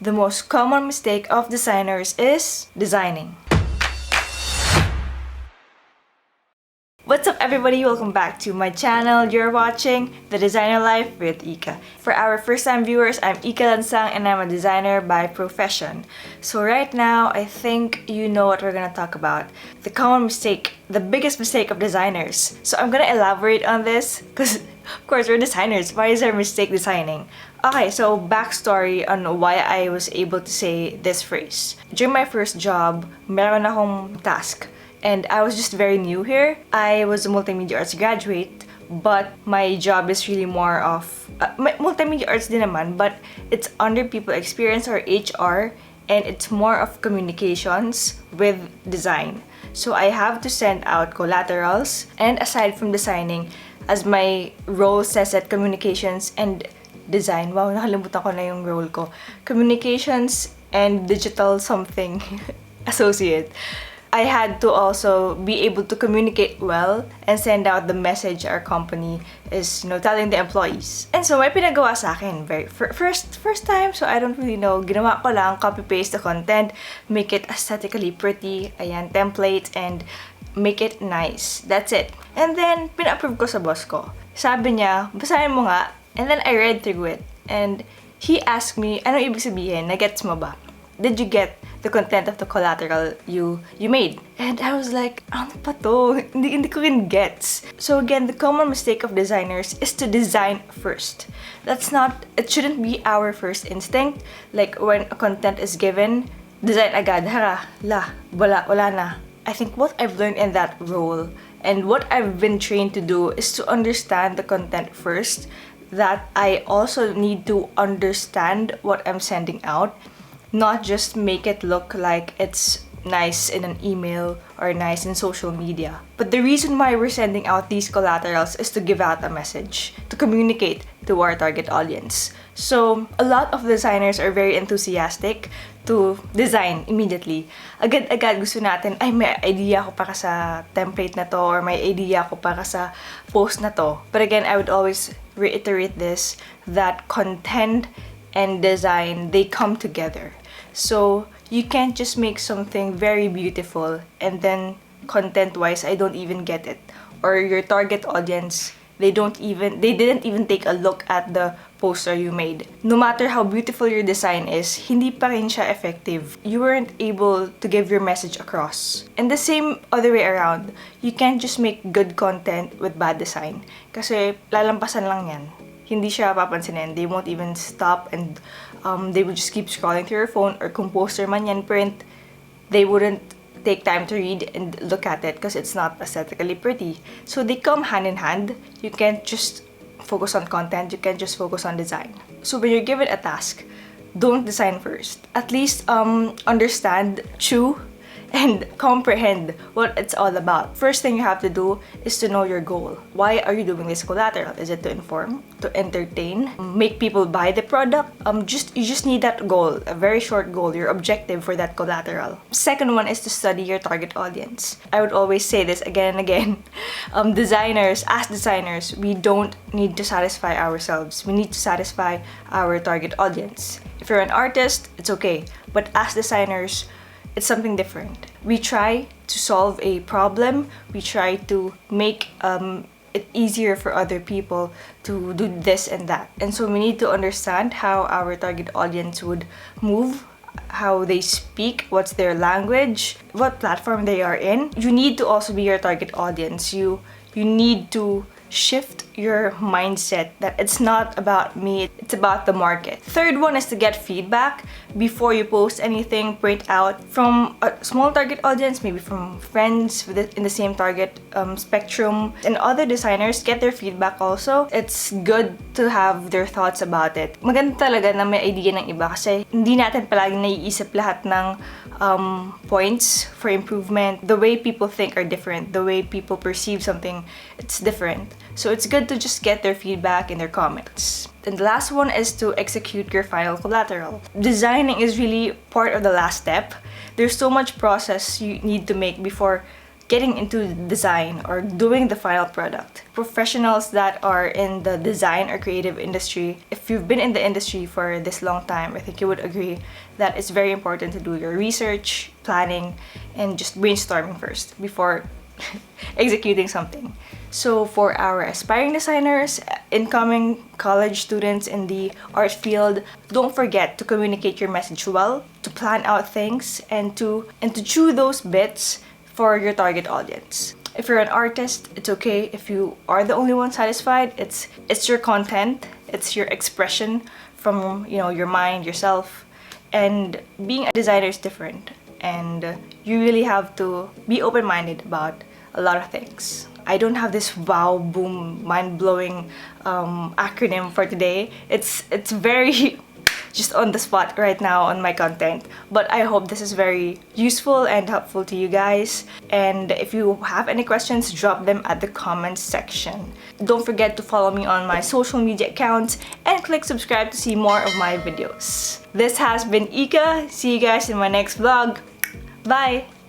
The most common mistake of designers is designing. What's up everybody? Welcome back to my channel. You're watching The Designer Life with Ika. For our first-time viewers, I'm Ika Lansang and I'm a designer by profession. So right now, I think you know what we're gonna talk about. The common mistake, the biggest mistake of designers. So I'm gonna elaborate on this because of course we're designers. Why is there a mistake designing? Okay, so backstory on why I was able to say this phrase. During my first job, meron akong task. And I was just very new here. I was a multimedia arts graduate, but my job is really more of multimedia arts din naman, but it's under people experience or HR, and it's more of communications with design. So I have to send out collaterals, and aside from designing, as my role says at communications and design, wow, nakalimutan ko na yung role ko. Communications and digital something associate. I had to also be able to communicate well and send out the message our company is, telling the employees. And so, may pinagawa sa akin. First time, so I don't really know. Ginawa ko lang, copy-paste the content, make it aesthetically pretty, ayan, template, and make it nice. That's it. And then, pina-approve ko sa boss ko. Sabi niya, basahin mo nga. And then, I read through it. And he asked me, ano ibig sabihin? Nagets mo ba? Did you get the content of the collateral you made? And I was like, ano pa to? Hindi ko rin gets. So again, the common mistake of designers is to design first. It shouldn't be our first instinct. Like when a content is given, design agad, wala na. I think what I've learned in that role and what I've been trained to do is to understand the content first, that I also need to understand what I'm sending out. Not just make it look like it's nice in an email or nice in social media. But the reason why we're sending out these collaterals is to give out a message, to communicate to our target audience. So, a lot of designers are very enthusiastic to design immediately. Agad-agad gusto natin, ay may idea ko para sa template na to or may idea ko para sa post na to. But again, I would always reiterate this, that content and design, they come together. So, you can't just make something very beautiful and then content-wise, I don't even get it. Or your target audience, they didn't even take a look at the poster you made. No matter how beautiful your design is, hindi pa rin siya effective. You weren't able to give your message across. And the same other way around, you can't just make good content with bad design. Kasi lalampasan lang yan. Hindi siya papansinin. They won't even stop and they would just keep scrolling through your phone, or kung poster man yan print, they wouldn't take time to read and look at it because it's not aesthetically pretty. So they come hand in hand. You can't just focus on content, you can't just focus on design. So when you're given a task, don't design first. At least understand, chew, and comprehend what it's all about. First thing you have to do is to know your goal. Why are you doing this collateral? Is it to inform, to entertain, make people buy the product? You just need that goal, a very short goal, your objective for that collateral. Second one is to study your target audience. I would always say this again and again. As designers, we don't need to satisfy ourselves. We need to satisfy our target audience. If you're an artist, it's okay. But as designers, it's something different. We try to solve a problem. We try to make it easier for other people to do this and that. And so we need to understand how our target audience would move, how they speak, what's their language, what platform they are in. You need to also be your target audience. You need to shift your mindset that it's not about me, it's about the market. Third one is to get feedback before you post anything. Print out from a small target audience, maybe from friends in the same target spectrum, and other designers. Get their feedback also. It's good to have their thoughts about it. Maganda talaga na may idea ng iba kasi hindi natin palaging naiisip lahat ng points for improvement. The way people think are different. The way people perceive something, it's different. So it's good to just get their feedback in their comments. And the last one is to execute your final collateral. Designing is really part of the last step. There's so much process you need to make before getting into design or doing the final product. Professionals that are in the design or creative industry, if you've been in the industry for this long time, I think you would agree that it's very important to do your research, planning, and just brainstorming first before executing something. So for our aspiring designers, incoming college students in the art field, don't forget to communicate your message well, to plan out things, and to chew those bits for your target audience. If you're an artist, it's okay if you are the only one satisfied. It's your content, it's your expression from your mind, yourself, and being a designer is different. And you really have to be open-minded about a lot of things. I don't have this wow, boom, mind-blowing acronym for today. It's very just on the spot right now on my content, but I hope this is very useful and helpful to you guys. And if you have any questions, drop them at the comments section. Don't forget to follow me on my social media accounts and click subscribe to see more of my videos. This has been Ika. See you guys in my next vlog. Bye!